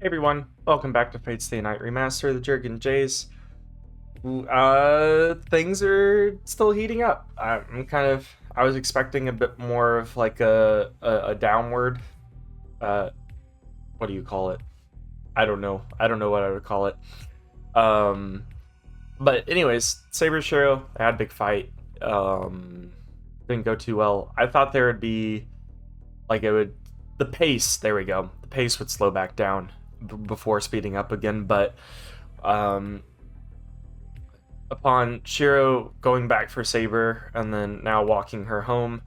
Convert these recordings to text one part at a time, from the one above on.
Hey everyone, welcome back to Fate Stay Night Remaster, the Jerkin Jays. Things are still heating up. I was expecting a bit more of like a downward, uh, what do you call it? I don't know. I don't know what I would call it. Um, but anyways, Saber Shirou, I had a big fight. Didn't go too well. I thought there would be, the pace, there we go. The pace would slow back down before speeding up again, but um, upon Shirou going back for Saber and then now walking her home,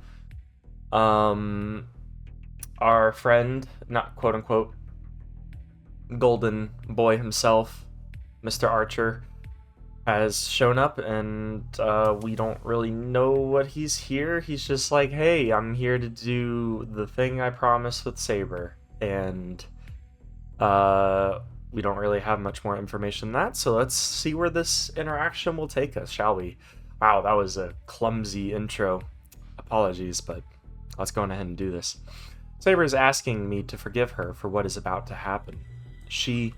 um, our friend, not quote unquote, golden boy himself, Mr. Archer, has shown up, and we don't really know what he's here. He's just like, hey, I'm here to do the thing I promised with Saber, and we don't really have much more information than that, so let's see where this interaction will take us, shall we? Wow, that was a clumsy intro. Apologies, but let's go on ahead and do this. Saber is asking me to forgive her for what is about to happen. She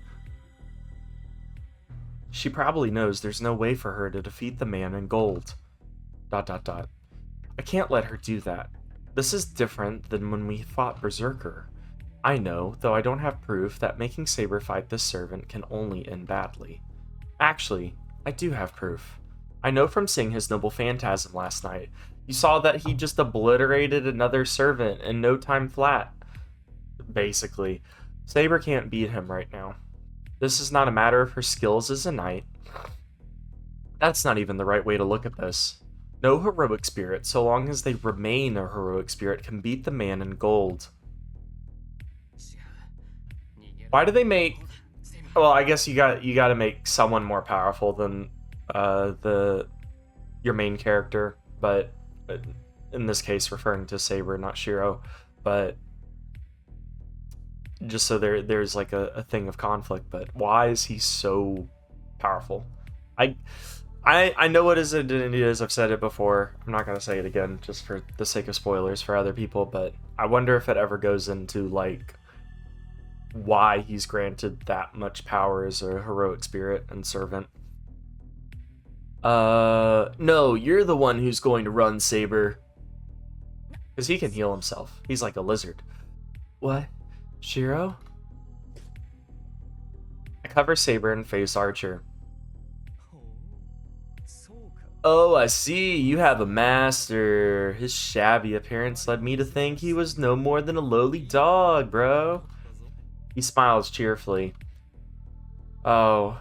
probably knows there's no way for her to defeat the man in gold. ... I can't let her do that. This is different than when we fought Berserker. I know, though I don't have proof, that making Saber fight this servant can only end badly. Actually, I do have proof. I know from seeing his Noble Phantasm last night. You saw that he just obliterated another servant in no time flat. Basically. Saber can't beat him right now. This is not a matter of her skills as a knight. That's not even the right way to look at this. No heroic spirit, so long as they remain a heroic spirit, can beat the man in gold. Why do they make... Well, I guess you got to make someone more powerful than your main character, but in this case referring to Saber, not Shirou, but just so there's like a thing of conflict. But why is he so powerful? I know what his identity is. I've said it before. I'm not gonna say it again just for the sake of spoilers for other people, but I wonder if it ever goes into like why he's granted that much power as a heroic spirit and servant. No, you're the one who's going to run, Saber. Because he can heal himself. He's like a lizard. What? Shirou? I cover Saber and face Archer. Oh, I see. You have a master. His shabby appearance led me to think he was no more than a lowly dog, bro. He smiles cheerfully. Oh,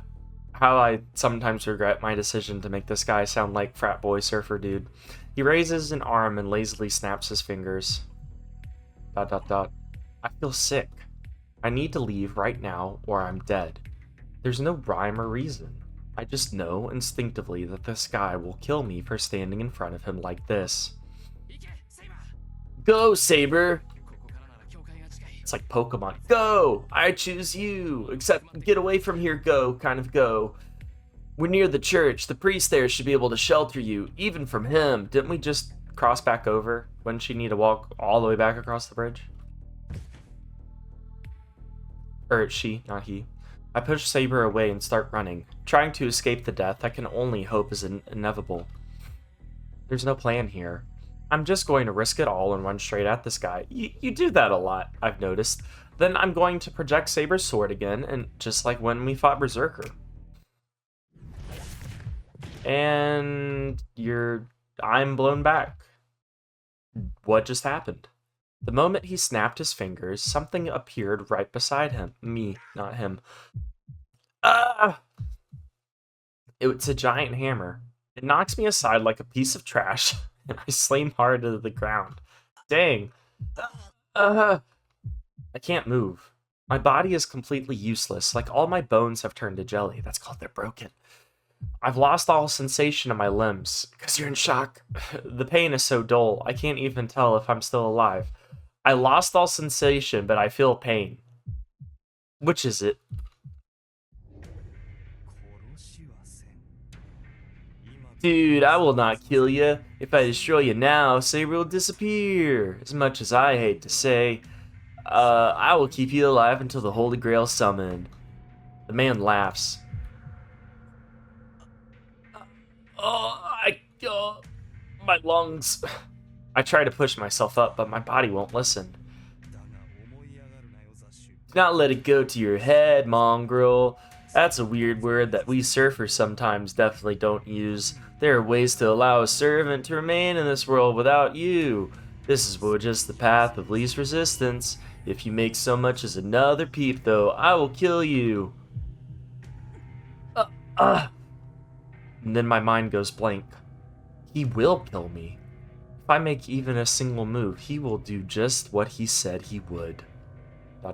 how I sometimes regret my decision to make this guy sound like frat boy surfer dude. He raises an arm and lazily snaps his fingers. ... I feel sick. I need to leave right now or I'm dead. There's no rhyme or reason. I just know instinctively that this guy will kill me for standing in front of him like this. Go, Saber! It's like Pokemon. Go! I choose you! Except get away from here, go, kind of go. We're near the church. The priest there should be able to shelter you, even from him. Didn't we just cross back over? Wouldn't she need to walk all the way back across the bridge? Or it's she, not he. I push Saber away and start running, trying to escape the death I can only hope is inevitable. There's no plan here. I'm just going to risk it all and run straight at this guy. You do that a lot, I've noticed. Then I'm going to project Saber's sword again, and just like when we fought Berserker. And I'm blown back. What just happened? The moment he snapped his fingers, something appeared right beside him. Me, not him. Ah! It's a giant hammer. It knocks me aside like a piece of trash, and I slam hard to the ground. Dang. I can't move. My body is completely useless, like all my bones have turned to jelly. That's called they're broken. I've lost all sensation in my limbs, because you're in shock. The pain is so dull, I can't even tell if I'm still alive. I lost all sensation, but I feel pain. Which is it? Dude, I will not kill you. If I destroy you now, Saber will disappear. As much as I hate to say. I will keep you alive until the Holy Grail summoned. The man laughs. My lungs. I try to push myself up, but my body won't listen. Do not let it go to your head, mongrel. That's a weird word that we surfers sometimes definitely don't use. There are ways to allow a servant to remain in this world without you. This is just the path of least resistance. If you make so much as another peep, though, I will kill you. And then my mind goes blank. He will kill me. If I make even a single move, he will do just what he said he would. ... I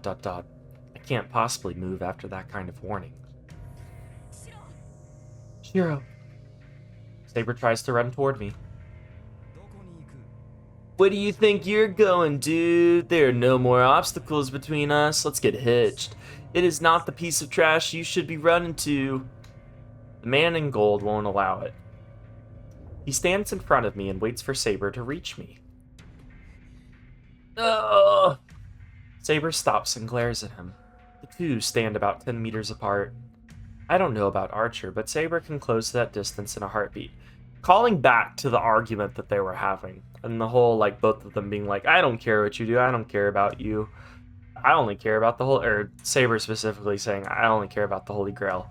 can't possibly move after that kind of warning. Shirou. Saber tries to run toward me. Where do you think you're going, dude? There are no more obstacles between us. Let's get hitched. It is not the piece of trash you should be running to. The man in gold won't allow it. He stands in front of me and waits for Saber to reach me. Saber stops and glares at him. The two stand about 10 meters apart. I don't know about Archer, but Saber can close that distance in a heartbeat. Calling back to the argument that they were having, and the whole, like, both of them being like, I don't care what you do, I don't care about you. I only care about the whole, or Saber specifically saying, I only care about the Holy Grail.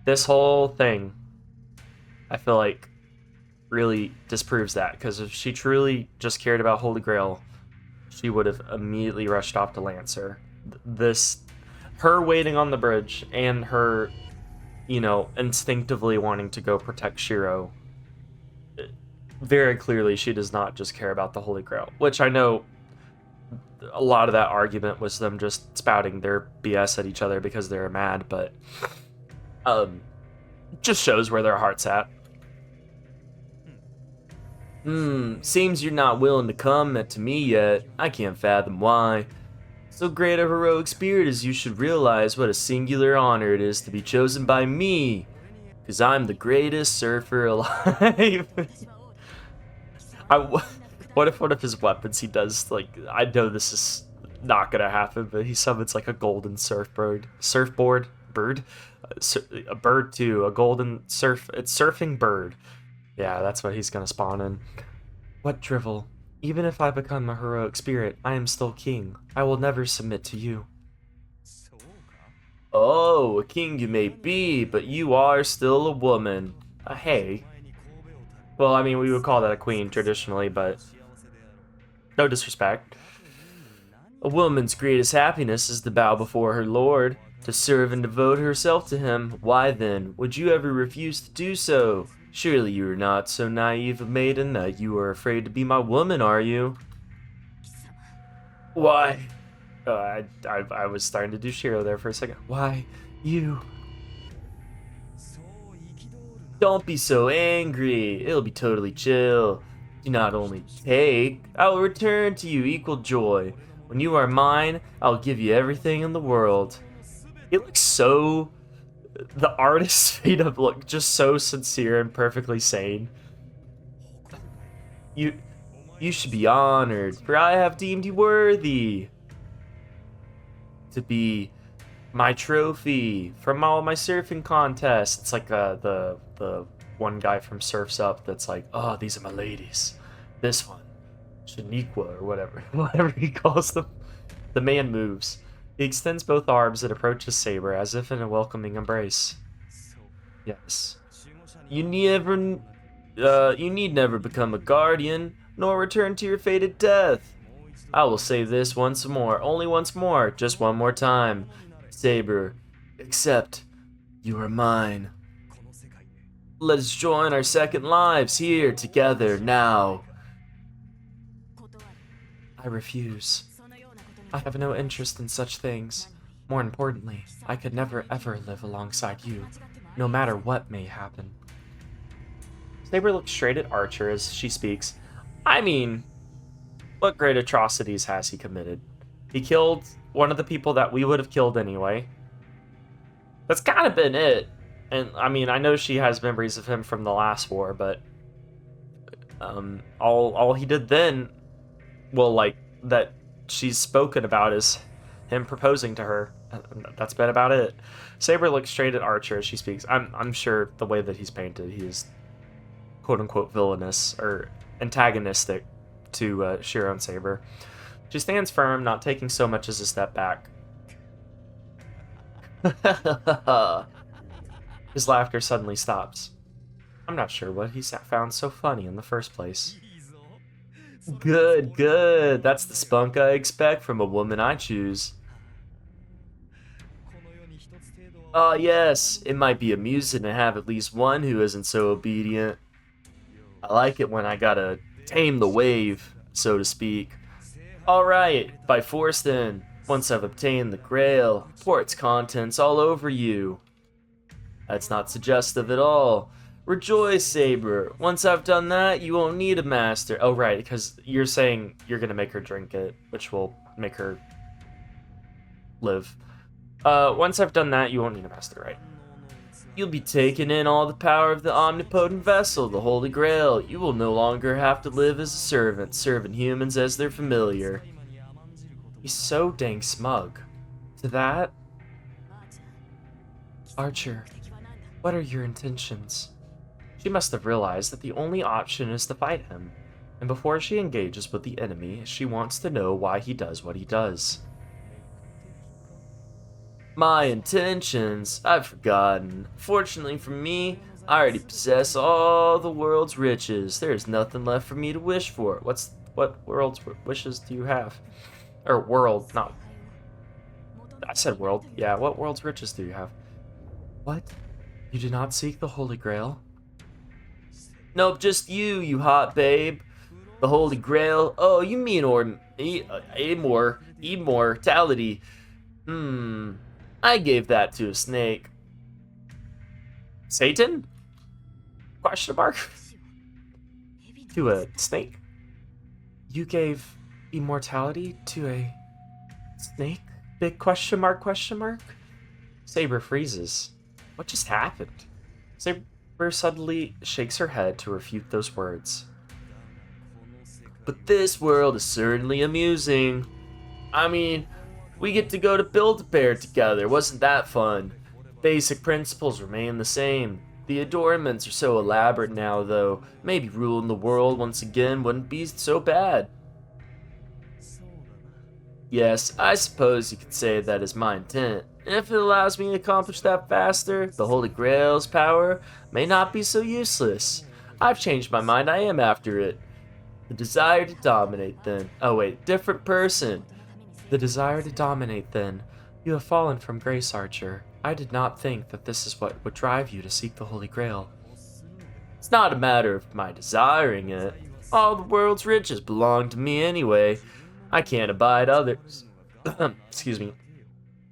This whole thing, I feel like, really disproves that, because if she truly just cared about Holy Grail, she would have immediately rushed off to Lancer. Her waiting on the bridge, and her, you know, instinctively wanting to go protect Shirou, very clearly she does not just care about the Holy Grail, which I know a lot of that argument was them just spouting their BS at each other because they're mad, but just shows where their heart's at. Seems you're not willing to come to me yet. I can't fathom why. So great a heroic spirit as you should realize what a singular honor it is to be chosen by me, because I'm the greatest surfer alive. What if one of his weapons he does, like, I know this is not gonna happen, but he summons like a golden surfboard, a bird too, a golden it's surfing bird. Yeah, that's what he's gonna spawn in. What drivel. Even if I become a heroic spirit, I am still king. I will never submit to you. Oh, a king you may be, but you are still a woman. Hey. Well, I mean, we would call that a queen traditionally, but no disrespect. A woman's greatest happiness is to bow before her lord, to serve and devote herself to him. Why then, would you ever refuse to do so? Surely you are not so naive a maiden that you are afraid to be my woman, are you? Why? I was starting to do Shirou there for a second. Why? You? Don't be so angry. It'll be totally chill. Do not only take, I will return to you equal joy. When you are mine, I'll give you everything in the world. It looks so... The artist made him look just so sincere and perfectly sane. You should be honored, for I have deemed you worthy to be my trophy from all my surfing contests. It's like the one guy from Surf's Up that's like, oh, these are my ladies. This one, Shaniqua or whatever he calls them. The man moves. He extends both arms and approaches Saber as if in a welcoming embrace. Yes. You need never become a guardian, nor return to your fated death. I will say this once more, only once more, just one more time. Saber, accept you are mine. Let us join our second lives here together now. I refuse. I have no interest in such things. More importantly, I could never ever live alongside you, no matter what may happen. Saber looks straight at Archer as she speaks. I mean, what great atrocities has he committed? He killed one of the people that we would have killed anyway. That's kind of been it. And, I mean, I know she has memories of him from the last war, but all he did then, well, like, that she's spoken about is him proposing to her. That's been about it. Saber looks straight at Archer as she speaks. I'm sure the way that he's painted, he is quote-unquote villainous or antagonistic to Shirou and Saber. She stands firm, not taking so much as a step back. His laughter suddenly stops. I'm not sure what he found so funny in the first place. Good, good. That's the spunk I expect from a woman I choose. Ah, yes, it might be amusing to have at least one who isn't so obedient. I like it when I gotta tame the wave, so to speak. Alright, by force then. Once I've obtained the grail, pour its contents all over you. That's not suggestive at all. Rejoice, Saber. Once I've done that, you won't need a master. Oh, right, because you're saying you're gonna make her drink it, which will make her live. Once I've done that, you won't need a master, right? You'll be taking in all the power of the omnipotent vessel, the Holy Grail. You will no longer have to live as a servant, serving humans as their familiar. He's so dang smug. To that? Archer, what are your intentions? She must have realized that the only option is to fight him, and before she engages with the enemy, she wants to know why he does what he does. My intentions? I've forgotten. Fortunately for me, I already possess all the world's riches. There's nothing left for me to wish for. What world's wishes do you have? Or world, not... I said world. Yeah, what world's riches do you have? What? You do not seek the Holy Grail? Nope, just you hot babe. The Holy Grail? Oh, you mean immortality. I gave that to a snake. Satan? Question mark? To a snake? You gave immortality to a snake? Big question mark, question mark? Saber freezes. What just happened? Saber suddenly shakes her head to refute those words. But this world is certainly amusing. I mean, we get to go to Build-A-Bear together. Wasn't that fun? Basic principles remain the same. The adornments are so elaborate now, though. Maybe ruling the world once again wouldn't be so bad. Yes, I suppose you could say that is my intent. And if it allows me to accomplish that faster, the Holy Grail's power may not be so useless. I've changed my mind, I am after it. The desire to dominate, then. Oh wait, different person. The desire to dominate, then. You have fallen from grace, Archer. I did not think that this is what would drive you to seek the Holy Grail. It's not a matter of my desiring it. All the world's riches belong to me anyway. I can't abide others. Excuse me.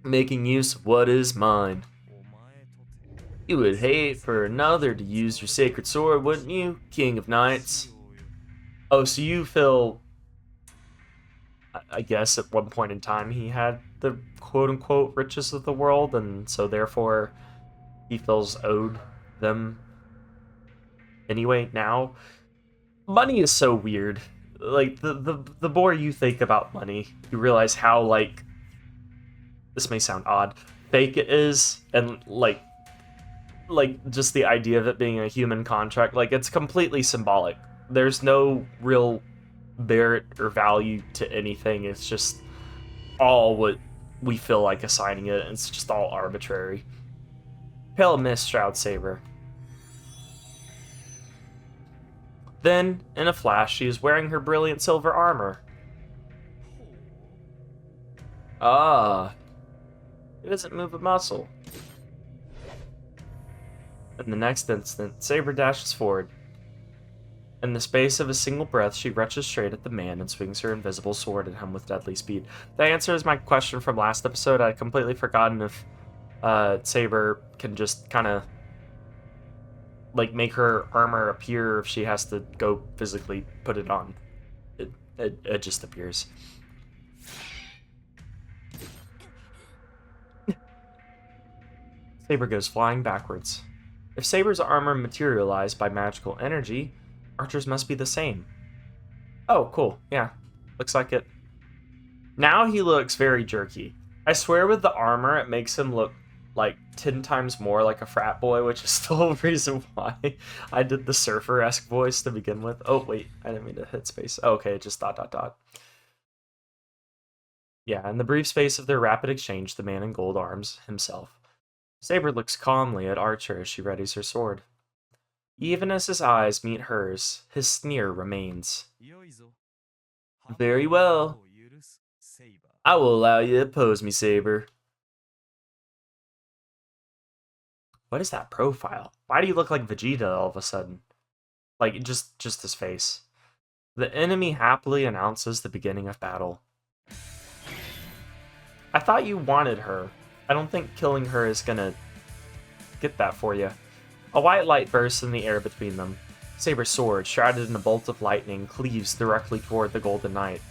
Making use of what is mine. You would hate for another to use your sacred sword, wouldn't you, King of Knights? Oh, so you feel... I guess at one point in time he had the quote-unquote riches of the world, and so therefore he feels owed them anyway now. Money is so weird. Like, the more you think about money, you realize how, like, this may sound odd, fake it is, and, like, just the idea of it being a human contract, like, it's completely symbolic. There's no real merit or value to anything. It's just all what we feel like assigning it. It's just all arbitrary. Pale mist shrouds Saber. Then, in a flash, she is wearing her brilliant silver armor. Ah. It doesn't move a muscle. In the next instant, Saber dashes forward. In the space of a single breath, she rushes straight at the man and swings her invisible sword at him with deadly speed. That answers my question from last episode. I'd completely forgotten if Saber can just kind of like make her armor appear if she has to go physically put it on. It just appears. Saber goes flying backwards. If Saber's armor materialized by magical energy, Archer's must be the same. Oh, cool. Yeah. Looks like it. Now he looks very jerky. I swear with the armor, it makes him look like 10 times more like a frat boy, which is still a reason why I did the surfer-esque voice to begin with. Oh, wait, I didn't mean to hit space. Oh, okay, just ... Yeah, in the brief space of their rapid exchange, the man in gold arms himself. Saber looks calmly at Archer as she readies her sword. Even as his eyes meet hers, his sneer remains. Very well. I will allow you to oppose me, Saber. What is that profile? Why do you look like Vegeta all of a sudden? Like, just his face. The enemy happily announces the beginning of battle. I thought you wanted her. I don't think killing her is gonna get that for you. A white light bursts in the air between them. Saber's sword, shrouded in a bolt of lightning, cleaves directly toward the Golden Knight.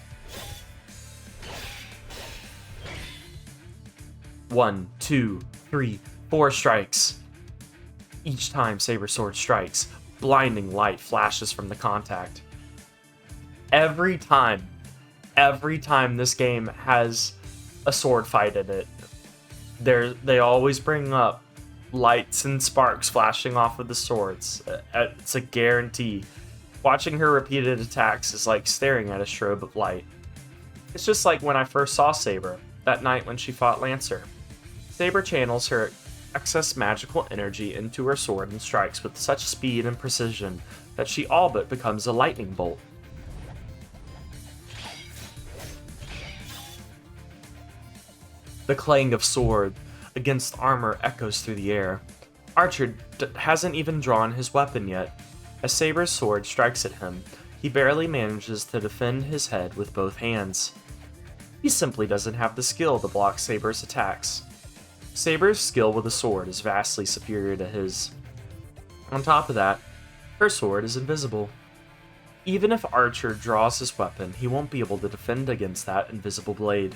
1, 2, 3, 4 strikes. Each time Saber's sword strikes, blinding light flashes from the contact. Every time this game has a sword fight in it, they always bring up lights and sparks flashing off of the swords. It's a guarantee. Watching her repeated attacks is like staring at a strobe of light. It's just like when I first saw Saber, that night when she fought Lancer. Saber channels her excess magical energy into her sword and strikes with such speed and precision that she all but becomes a lightning bolt. The clang of sword against armor echoes through the air. Archer hasn't even drawn his weapon yet. As Saber's sword strikes at him, he barely manages to defend his head with both hands. He simply doesn't have the skill to block Saber's attacks. Saber's skill with a sword is vastly superior to his. On top of that, her sword is invisible. Even if Archer draws his weapon, he won't be able to defend against that invisible blade.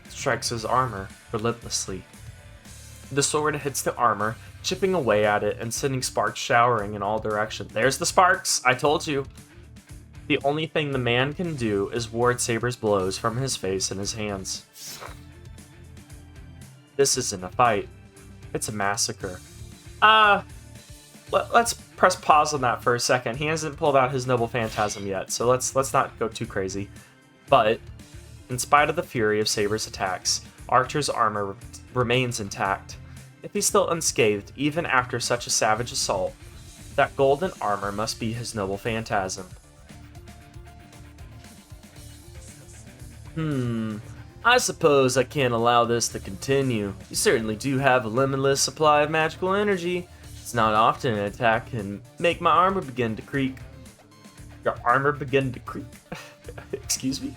Strikes his armor relentlessly. The sword hits the armor, chipping away at it and sending sparks showering in all directions. There's the sparks! I told you! The only thing the man can do is ward Saber's blows from his face and his hands. This isn't a fight. It's a massacre. Let's press pause on that for a second. He hasn't pulled out his Noble Phantasm yet, so let's not go too crazy. But in spite of the fury of Saber's attacks, Archer's armor remains intact. If he's still unscathed, even after such a savage assault, that golden armor must be his Noble Phantasm. I suppose I can't allow this to continue. You certainly do have a limitless supply of magical energy. It's not often an attack can make my armor begin to creak. Your armor begin to creak? Excuse me?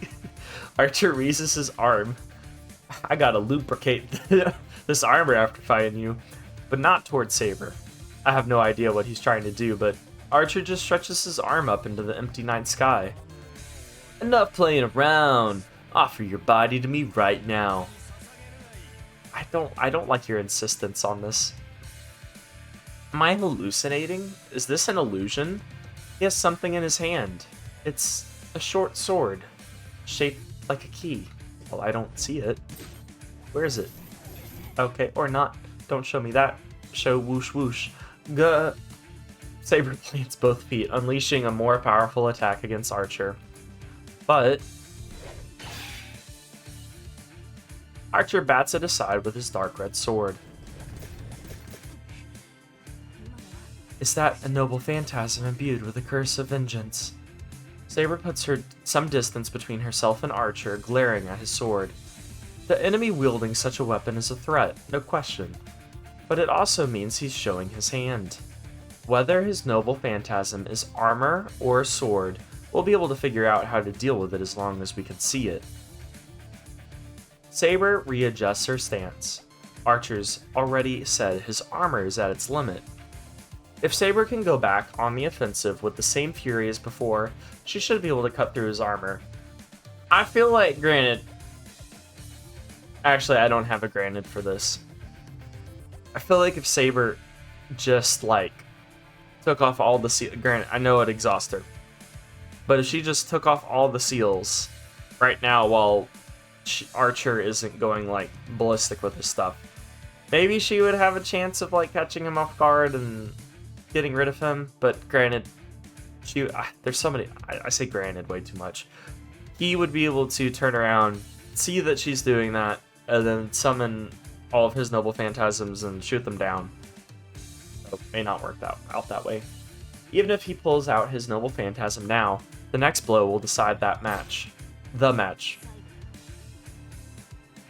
Archer raises his arm. I gotta lubricate this armor after fighting you, but not towards Saber. I have no idea what he's trying to do, but Archer just stretches his arm up into the empty night sky. Enough playing around. Offer your body to me right now. I don't like your insistence on this. Am I hallucinating? Is this an illusion? He has something in his hand. It's a short sword, shaped like a key. Well, I don't see it. Where is it? Okay, or not. Don't show me that. Show whoosh whoosh. Gah. Saber plants both feet, unleashing a more powerful attack against Archer. But Archer bats it aside with his dark red sword. Is that a noble phantasm imbued with a curse of vengeance? Saber puts her some distance between herself and Archer, glaring at his sword. The enemy wielding such a weapon is a threat, no question. But it also means he's showing his hand. Whether his noble phantasm is armor or a sword, we'll be able to figure out how to deal with it as long as we can see it. Saber readjusts her stance. Archer's already said his armor is at its limit. If Saber can go back on the offensive with the same fury as before, she should be able to cut through his armor. I feel like, granted... Actually, I don't have a granted for this. I feel like if Saber just, took off all the... Granted, I know it exhausts her. But if she just took off all the seals right now while Archer isn't going, like, ballistic with his stuff, maybe she would have a chance of, like, catching him off guard and getting rid of him. But granted, there's so many... I say granted way too much. He would be able to turn around, see that she's doing that, and then summon all of his Noble Phantasms and shoot them down. So it may not work out that way. Even if he pulls out his Noble Phantasm now, the next blow will decide that match. The match.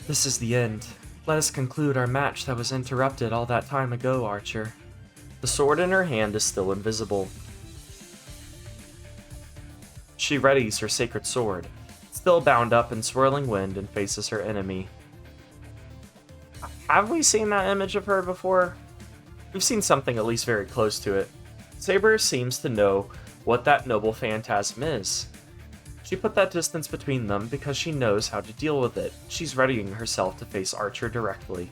This is the end. Let us conclude our match that was interrupted all that time ago, Archer. The sword in her hand is still invisible. She readies her sacred sword, still bound up in swirling wind, and faces her enemy. Have we seen that image of her before? We've seen something at least very close to it. Saber seems to know what that Noble Phantasm is. She put that distance between them because she knows how to deal with it. She's readying herself to face Archer directly.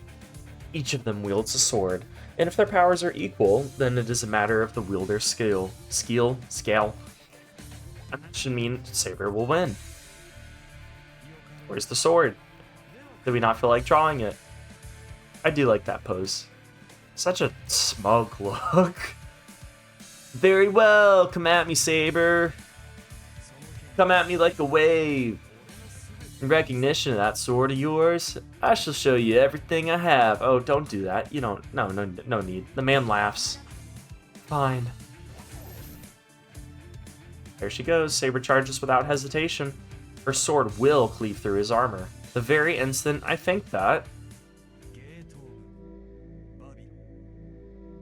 Each of them wields a sword, and if their powers are equal, then it is a matter of the wielder's scale. And that should mean Saber will win. Where's the sword? Did we not feel like drawing it? I do like that pose. Such a smug look. Very well, come at me, Saber. Come at me like a wave. In recognition of that sword of yours, I shall show you everything I have. Oh, don't do that. You don't. No need. The man laughs. Fine. There she goes. Saber charges without hesitation. Her sword will cleave through his armor. The very instant I think that.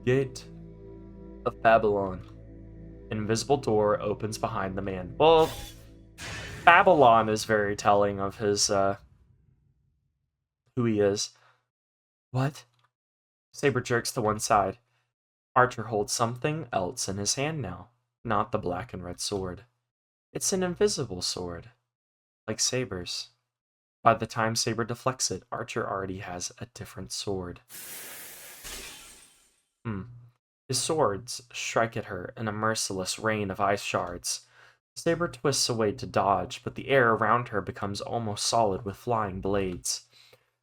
Gate of Babylon. An invisible door opens behind the man. Well, Babylon is very telling of his, who he is. What? Saber jerks to one side. Archer holds something else in his hand now, not the black and red sword. It's an invisible sword, like Saber's. By the time Saber deflects it, Archer already has a different sword. His swords strike at her in a merciless rain of ice shards. Saber twists away to dodge, but the air around her becomes almost solid with flying blades.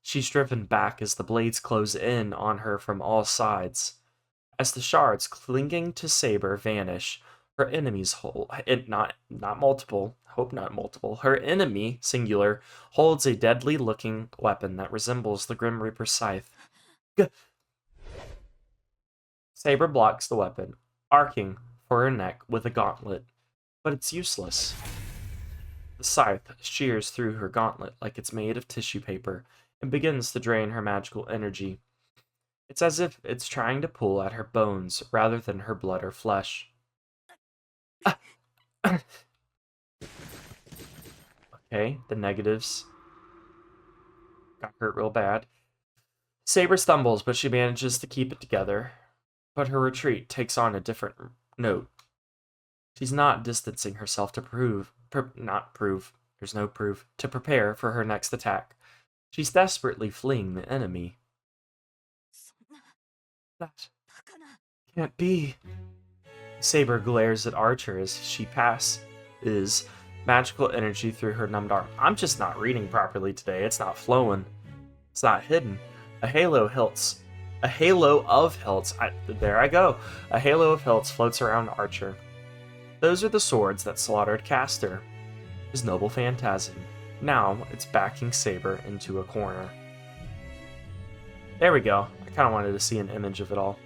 She's driven back as the blades close in on her from all sides. As the shards clinging to Saber vanish, her enemy's not multiple, hope not multiple, her enemy, singular, holds a deadly-looking weapon that resembles the Grim Reaper's scythe. Saber blocks the weapon, arcing for her neck with a gauntlet, but it's useless. The scythe shears through her gauntlet like it's made of tissue paper and begins to drain her magical energy. It's as if it's trying to pull at her bones rather than her blood or flesh. Okay, the negatives got hurt real bad. Saber stumbles, but she manages to keep it together. But her retreat takes on a different note. She's not distancing herself to to prepare for her next attack. She's desperately fleeing the enemy. That can't be. Saber glares at Archer as she passes magical energy through her numbed arm. I'm just not reading properly today. It's not flowing. It's not hidden. A halo of hilts. A halo of hilts floats around Archer. Those are the swords that slaughtered Castor, his Noble Phantasm. Now it's backing Saber into a corner. There we go. I kind of wanted to see an image of it all.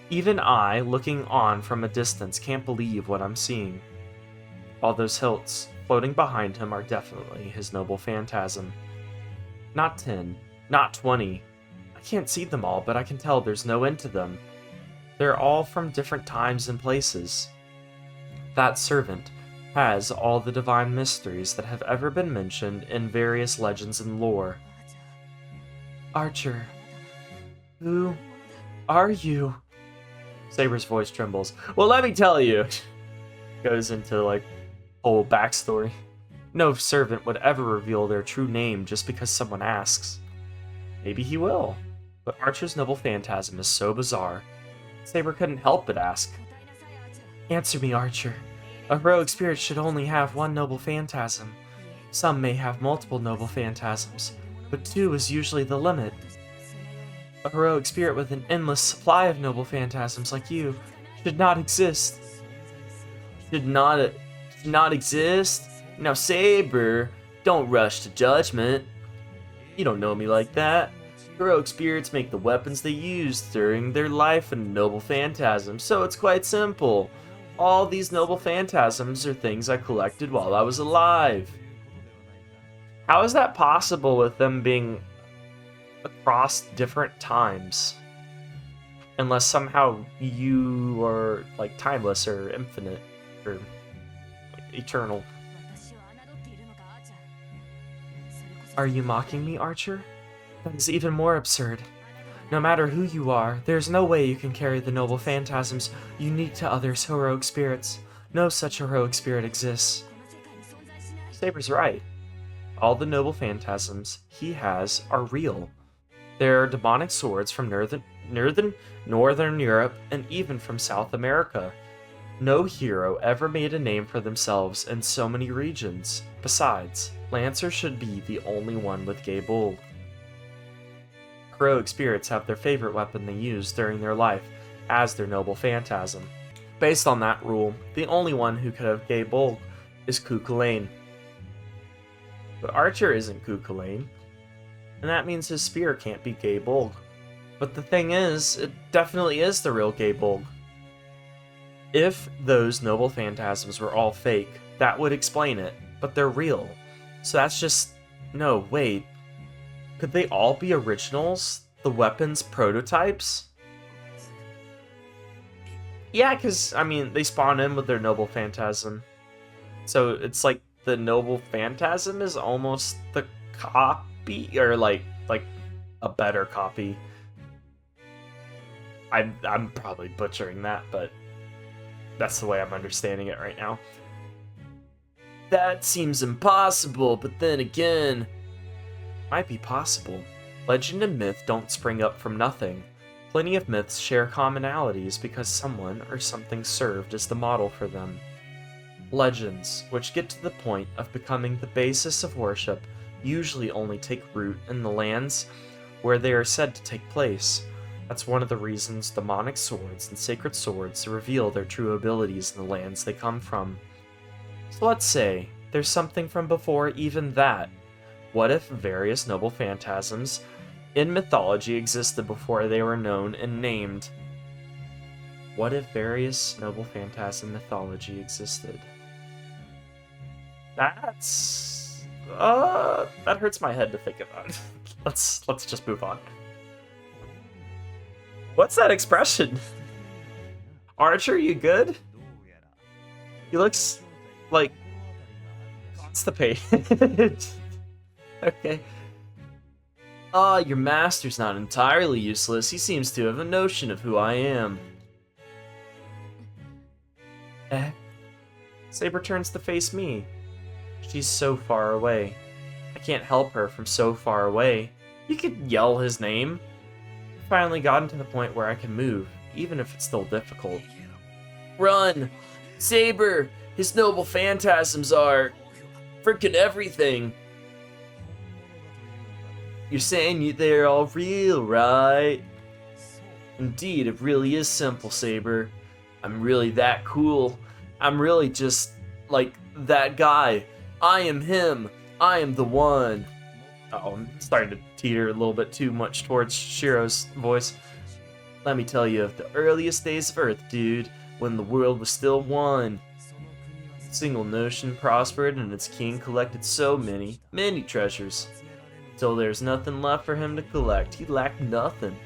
Even I, looking on from a distance, can't believe what I'm seeing. All those hilts floating behind him are definitely his Noble Phantasm. Not 10, not 20. I can't see them all, but I can tell there's no end to them. They're all from different times and places. That servant has all the divine mysteries that have ever been mentioned in various legends and lore. Archer, who are you? Saber's voice trembles. Well, let me tell you. Goes into, like, whole backstory. No servant would ever reveal their true name just because someone asks. Maybe he will. But Archer's Noble Phantasm is so bizarre, Saber couldn't help but ask. Answer me, Archer. A heroic spirit should only have one noble phantasm. Some may have multiple noble phantasms, but 2 is usually the limit. A heroic spirit with an endless supply of noble phantasms like you should not exist. Should not exist? Now, Saber, don't rush to judgment. You don't know me like that. Heroic spirits make the weapons they use during their life a noble phantasm, so it's quite simple. All these noble phantasms are things I collected while I was alive. How is that possible with them being across different times? Unless somehow you are like timeless or infinite or like, eternal. Are you mocking me, Archer? That is even more absurd. No matter who you are, there's no way you can carry the noble phantasms unique to others' heroic spirits. No such heroic spirit exists. Saber's right. All the noble phantasms he has are real. There are demonic swords from Northern Europe and even from South America. No hero ever made a name for themselves in so many regions. Besides, Lancer should be the only one with Gay Bull. Heroic spirits have their favorite weapon they use during their life as their noble phantasm. Based on that rule, the only one who could have Gay Bull is Cuchulainn. But Archer isn't Cuchulainn, and that means his spear can't be Gay Bull. But the thing is, it definitely is the real Gay Bull. If those noble phantasms were all fake, that would explain it, but they're real. So that's just... no, wait. Could they all be originals? The weapons prototypes? Yeah, because, I mean, they spawn in with their noble phantasm. So it's like the noble phantasm is almost the copy, or like a better copy. I'm probably butchering that, but that's the way I'm understanding it right now. That seems impossible, but then again, might be possible. Legend and myth don't spring up from nothing. Plenty of myths share commonalities because someone or something served as the model for them. Legends, which get to the point of becoming the basis of worship, usually only take root in the lands where they are said to take place. That's one of the reasons demonic swords and sacred swords reveal their true abilities in the lands they come from. So let's say there's something from before even that. What if various noble phantasms in mythology existed before they were known and named? What if various noble phantasm mythology existed? That's... that hurts my head to think about. Let's just move on. What's that expression? Archer, you good? He looks like constipated. Okay. Your master's not entirely useless. He seems to have a notion of who I am. Saber turns to face me. She's so far away. I can't help her from so far away. You could yell his name. I've finally gotten to the point where I can move, even if it's still difficult. Run! Saber! His noble phantasms are... freaking everything! You're saying they're all real, right? Indeed, it really is simple, Saber. I'm really that cool. I'm really just, like, that guy. I am him. I am the one. Uh-oh, I'm starting to teeter a little bit too much towards Shirou's voice. Let me tell you of the earliest days of Earth, dude, when the world was still one. A single notion prospered and its king collected so many treasures. Till there's nothing left for him to collect. He lacked nothing.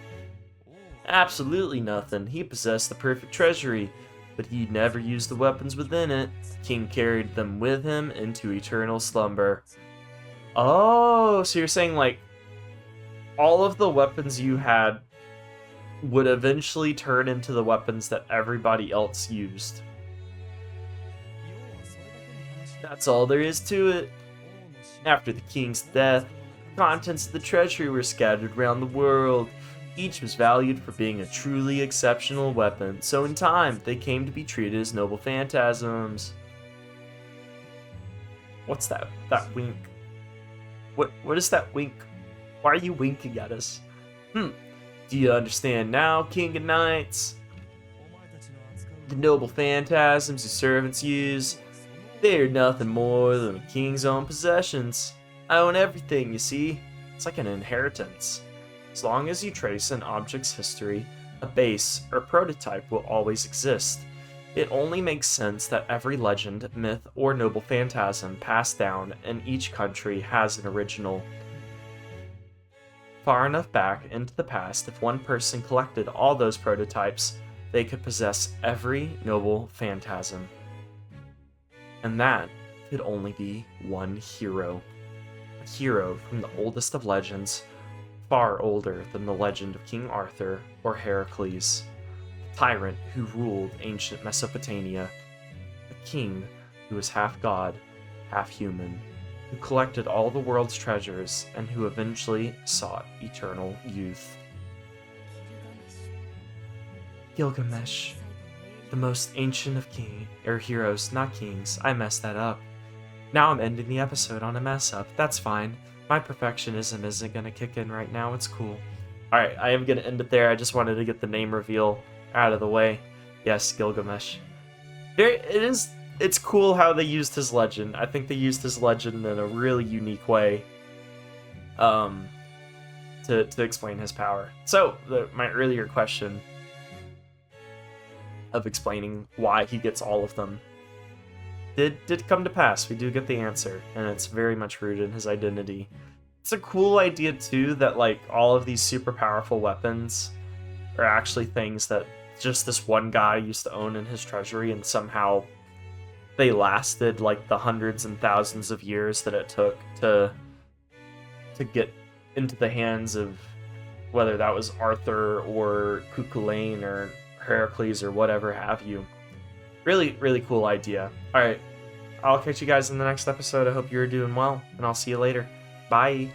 Absolutely nothing. He possessed the perfect treasury, but he never used the weapons within it. The king carried them with him into eternal slumber. Oh, so you're saying, like, all of the weapons you had would eventually turn into the weapons that everybody else used. That's all there is to it. After the king's death, the contents of the treasury were scattered around the world. Each was valued for being a truly exceptional weapon, so in time, they came to be treated as noble phantasms. What's that wink? What is that wink? Why are you winking at us? Do you understand now, King of Knights? The noble phantasms your servants use, they're nothing more than a king's own possessions. I own everything, you see. It's like an inheritance. As long as you trace an object's history, a base or prototype will always exist. It only makes sense that every legend, myth, or noble phantasm passed down in each country has an original. Far enough back into the past, if one person collected all those prototypes, they could possess every noble phantasm. And that could only be one hero. A hero from the oldest of legends, far older than the legend of King Arthur or Heracles. A tyrant who ruled ancient Mesopotamia. A king who was half god, half human, who collected all the world's treasures and who eventually sought eternal youth. Gilgamesh, the most ancient of heroes, not kings. I messed that up. Now I'm ending the episode on a mess up. That's fine. My perfectionism isn't gonna kick in right now. It's cool. Alright, I am gonna end it there. I just wanted to get the name reveal out of the way. Yes, Gilgamesh. It's cool how they used his legend. I think they used his legend in a really unique way. To explain his power. So, my earlier question of explaining why he gets all of them did come to pass. We do get the answer, and it's very much rooted in his identity. It's a cool idea too that like all of these super powerful weapons are actually things that just this one guy used to own in his treasury, and somehow they lasted like the hundreds and thousands of years that it took to get into the hands of whether that was Arthur or Cuchulainn or Heracles or whatever have you. Really, really cool idea. Alright, I'll catch you guys in the next episode. I hope you're doing well, and I'll see you later. Bye!